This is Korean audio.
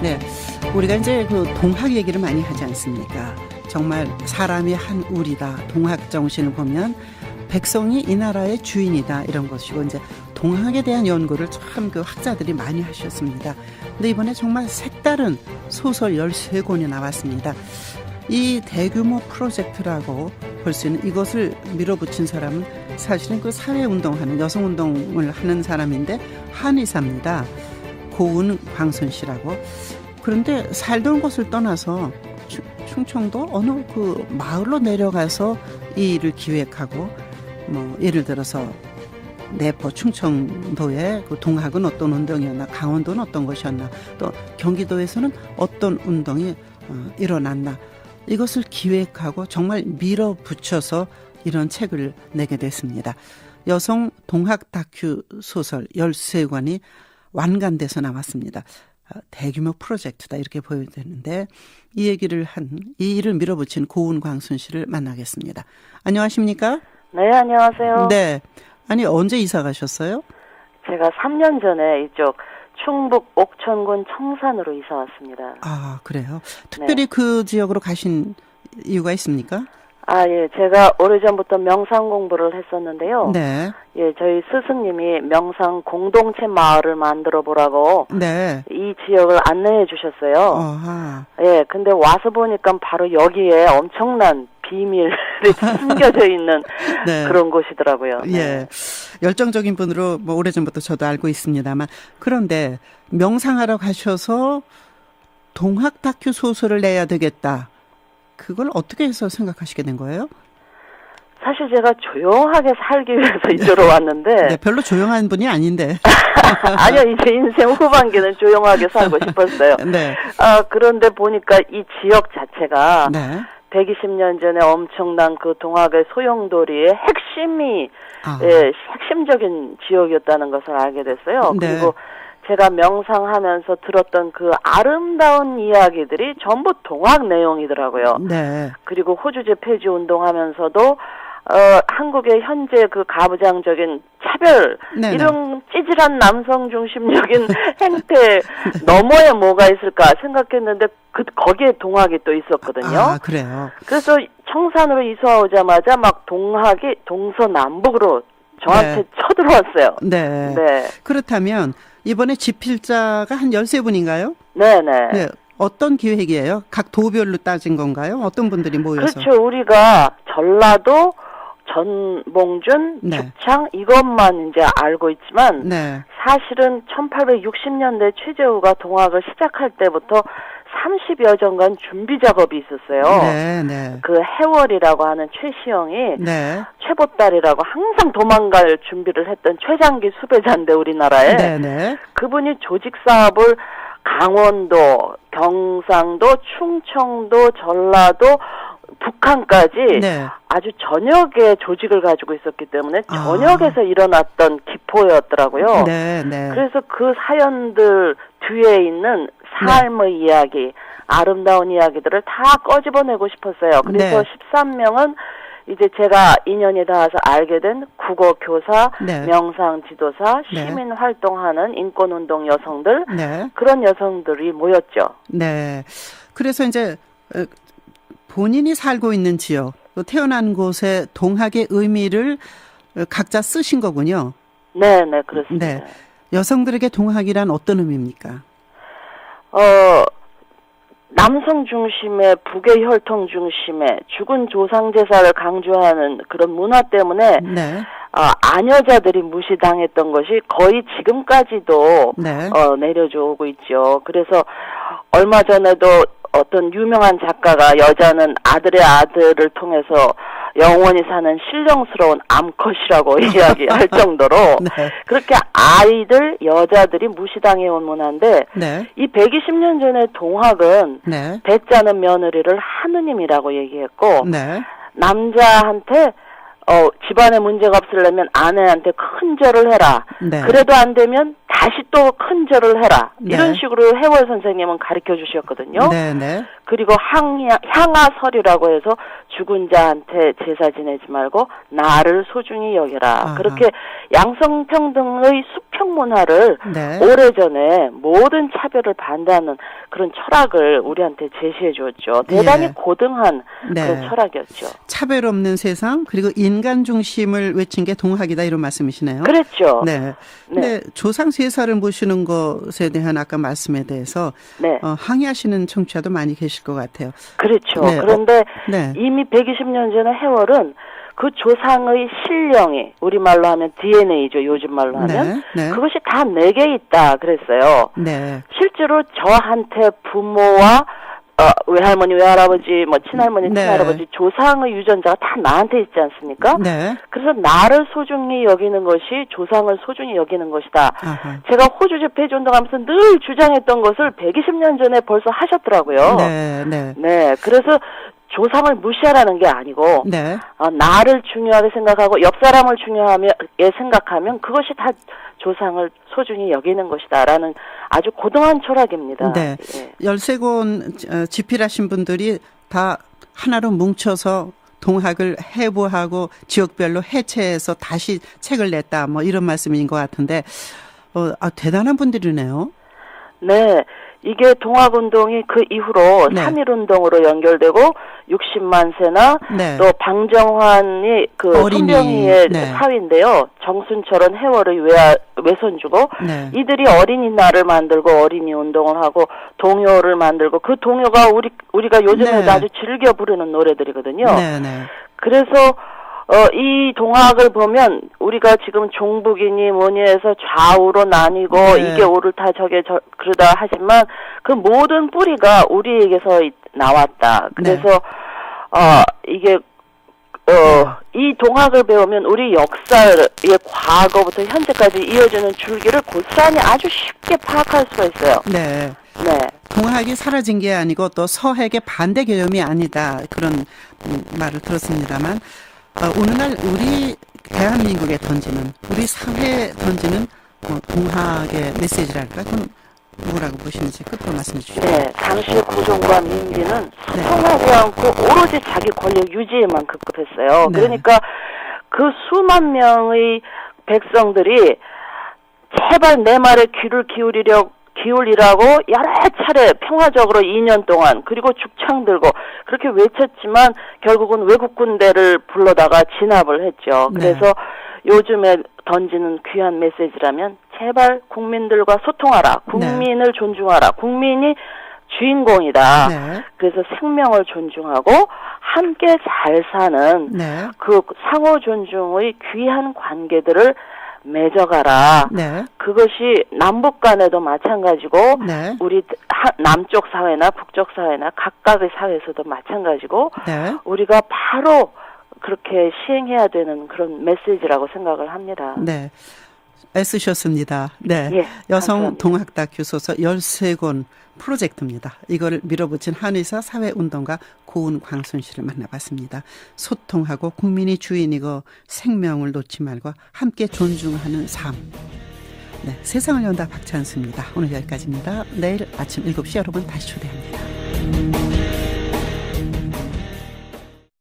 네, 우리가 이제 그 동학 얘기를 많이 하지 않습니까? 정말 사람이 한 우리다. 동학 정신을 보면 백성이 이 나라의 주인이다 이런 것이고 이제 동학에 대한 연구를 참 그 학자들이 많이 하셨습니다. 근데 이번에 정말 색다른 소설 13권이 나왔습니다. 이 대규모 프로젝트라고 볼 수 있는 이것을 밀어붙인 사람은 사실은 그 사회운동하는 여성운동을 하는 사람인데 한의사입니다. 고은 광순 씨라고. 그런데 살던 곳을 떠나서 충청도 어느 그 마을로 내려가서 이 일을 기획하고 뭐 예를 들어서 내포 충청도의 그 동학은 어떤 운동이었나, 강원도는 어떤 것이었나, 또 경기도에서는 어떤 운동이 일어났나, 이것을 기획하고 정말 밀어붙여서 이런 책을 내게 됐습니다. 여성 동학 다큐 소설 13권이 완간돼서 나왔습니다. 대규모 프로젝트다 이렇게 보여되는데 이 얘기를 이 일을 밀어붙인 고은 광순 씨를 만나겠습니다. 안녕하십니까? 네, 안녕하세요. 네. 아니 언제 이사 가셨어요? 제가 3년 전에 이쪽 충북 옥천군 청산으로 이사 왔습니다. 아, 그래요? 특별히 네. 그 지역으로 가신 이유가 있습니까? 아, 예. 제가 오래전부터 명상 공부를 했었는데요. 네. 예, 저희 스승님이 명상 공동체 마을을 만들어 보라고 네. 이 지역을 안내해 주셨어요. 어하. 예, 근데 와서 보니까 바로 여기에 엄청난 비밀이 숨겨져 있는 네. 그런 곳이더라고요. 네. 예. 열정적인 분으로 뭐 오래전부터 저도 알고 있습니다만 그런데 명상하러 가셔서 동학 다큐 소설을 내야 되겠다. 그걸 어떻게 해서 생각하시게 된 거예요? 사실 제가 조용하게 살기 위해서 이쪽으로 왔는데 네, 별로 조용한 분이 아닌데. 아니요, 이제 인생 후반기는 조용하게 살고 싶었어요. 네. 그런데 보니까 이 지역 자체가 네. 120년 전에 엄청난 그 동학의 소용돌이의 핵심이 예, 핵심적인 지역이었다는 것을 알게 됐어요. 네. 그리고 제가 명상하면서 들었던 그 아름다운 이야기들이 전부 동학 내용이더라고요. 네. 그리고 호주제 폐지 운동하면서도 한국의 현재 그 가부장적인 차별, 네네. 이런 찌질한 남성 중심적인 행태 너머에 뭐가 있을까 생각했는데 거기에 동학이 또 있었거든요. 아, 그래요. 그래서 청산으로 이사 오자마자 막 동학이 동서남북으로 저한테 네. 쳐들어왔어요. 네. 네. 그렇다면 이번에 집필자가 한 13분인가요? 네네. 네. 어떤 기획이에요? 각 도별로 따진 건가요? 어떤 분들이 모여서? 그렇죠. 우리가 전라도, 전봉준, 네. 죽창 이것만 이제 알고 있지만 네. 사실은 1860년대 최재우가 동학을 시작할 때부터 30여 년간 준비 작업이 있었어요. 네, 네. 그 해월이라고 하는 최시영이 네. 최보딸이라고 항상 도망갈 준비를 했던 최장기 수배자인데 우리나라에 네, 네. 그분이 조직 사업을 강원도, 경상도, 충청도, 전라도, 북한까지 네. 아주 전역의 조직을 가지고 있었기 때문에 전역에서 일어났던 기포였더라고요. 네, 네. 그래서 그 사연들 뒤에 있는 삶의 이야기, 아름다운 이야기들을 다 꺼집어내고 싶었어요. 그래서 네. 13명은 이제 제가 인연이 닿아서 알게 된 국어 교사, 네. 명상 지도사, 네. 시민 활동하는 인권운동 여성들, 네. 그런 여성들이 모였죠. 네. 그래서 이제 본인이 살고 있는 지역, 또 태어난 곳의 동학의 의미를 각자 쓰신 거군요. 네, 네, 그렇습니다. 네. 여성들에게 동학이란 어떤 의미입니까? 남성 중심의 북의 혈통 중심의 죽은 조상 제사를 강조하는 그런 문화 때문에 네. 아녀자들이 무시당했던 것이 거의 지금까지도 네. 내려져 오고 있죠. 그래서 얼마 전에도 어떤 유명한 작가가 여자는 아들의 아들을 통해서 영원히 사는 신령스러운 암컷이라고 이야기할 정도로 네. 그렇게 아이들, 여자들이 무시당해온 문화인데 네. 이 120년 전의 동학은 네. 배짜는 며느리를 하느님이라고 얘기했고 네. 남자한테 집안에 문제가 없으려면 아내한테 큰 절을 해라. 네. 그래도 안 되면 다시 또 큰 절을 해라. 네. 이런 식으로 해월 선생님은 가르쳐 주셨거든요. 네, 네. 그리고 향하설이라고 해서 죽은 자한테 제사 지내지 말고 나를 소중히 여겨라. 아하. 그렇게 양성평등의 수평 문화를 네. 오래전에 모든 차별을 반대하는 그런 철학을 우리한테 제시해 주었죠. 대단히 예. 고등한 네. 그런 철학이었죠. 차별 없는 세상 그리고 인간 중심을 외친 게 동학이다 이런 말씀이시네요. 그랬죠. 네. 근데 조상 제사를 모시는 것에 대한 아까 말씀에 대해서 네. 항의하시는 청취자도 많이 계실 것 같아요. 그렇죠. 네. 그런데 네. 이미 120년 전의 해월은 그 조상의 신령이 우리말로 하면 DNA죠. 요즘 말로 하면 네. 네. 그것이 다 내게 있다 그랬어요. 네. 실제로 저한테 부모와 외할머니, 외할아버지, 뭐 친할머니, 네. 친할아버지 조상의 유전자가 다 나한테 있지 않습니까? 네. 그래서 나를 소중히 여기는 것이 조상을 소중히 여기는 것이다. 아하. 제가 호주 집회지 운동하면서 늘 주장했던 것을 120년 전에 벌써 하셨더라고요. 네. 네. 네, 그래서 조상을 무시하라는 게 아니고 네. 나를 중요하게 생각하고 옆 사람을 중요하게 생각하면 그것이 다 조상을 소중히 여기는 것이다라는 아주 고등한 철학입니다. 네. 예. 13권 집필하신 분들이 다 하나로 뭉쳐서 동학을 해부하고 지역별로 해체해서 다시 책을 냈다 뭐 이런 말씀인 것 같은데 대단한 분들이네요. 네. 이게 동학운동이 그 이후로 네. 3.1운동으로 연결되고 60만 세나 네. 또 방정환이 그 어린이. 손병희의 네. 사위인데요. 정순철은 해월의 외손주고 네. 이들이 어린이날을 만들고 어린이 운동을 하고 동요를 만들고 그 동요가 우리가 요즘에도 네. 아주 즐겨 부르는 노래들이거든요. 네. 네. 그래서 이 동학을 보면 우리가 지금 종북이니 뭐니 해서 좌우로 나뉘고 네. 이게 옳다 저게 그러다 하지만 그 모든 뿌리가 우리에게서 나왔다. 그래서 이게 이 동학을 배우면 우리 역사의 과거부터 현재까지 이어지는 줄기를 고스란히 아주 쉽게 파악할 수가 있어요. 네. 네. 동학이 사라진 게 아니고 또 서핵의 반대 개념이 아니다 그런 말을 들었습니다만 오늘날 우리 대한민국에 던지는 우리 사회에 던지는 동학의 메시지랄까 그건 뭐라고 보시는지 끝으로 말씀해 주시죠. 네, 당시 고종과 민기는 수통하지 않고 오로지 자기 권력 유지에만 급급했어요. 네. 그러니까 그 수만 명의 백성들이 제발 내 말에 귀를 기울이라고 여러 차례 평화적으로 2년 동안 그리고 죽창 들고 그렇게 외쳤지만 결국은 외국 군대를 불러다가 진압을 했죠. 그래서 네. 요즘에 던지는 귀한 메시지라면 제발 국민들과 소통하라. 국민을 존중하라. 국민이 주인공이다. 네. 그래서 생명을 존중하고 함께 잘 사는 네. 그 상호 존중의 귀한 관계들을 맺어가라. 네. 그것이 남북 간에도 마찬가지고 네. 우리 남쪽 사회나 북쪽 사회나 각각의 사회에서도 마찬가지고 네. 우리가 바로 그렇게 시행해야 되는 그런 메시지라고 생각을 합니다. 네. 애쓰셨습니다. 네. 예, 여성 감사합니다. 동학 다큐 소설 13권 프로젝트입니다. 이걸 밀어붙인 한의사 사회운동가 고은 광순 씨를 만나봤습니다. 소통하고 국민이 주인이고 생명을 놓지 말고 함께 존중하는 삶. 네, 세상을 연다 박찬수입니다. 오늘 여기까지입니다. 내일 아침 7시 여러분 다시 초대합니다.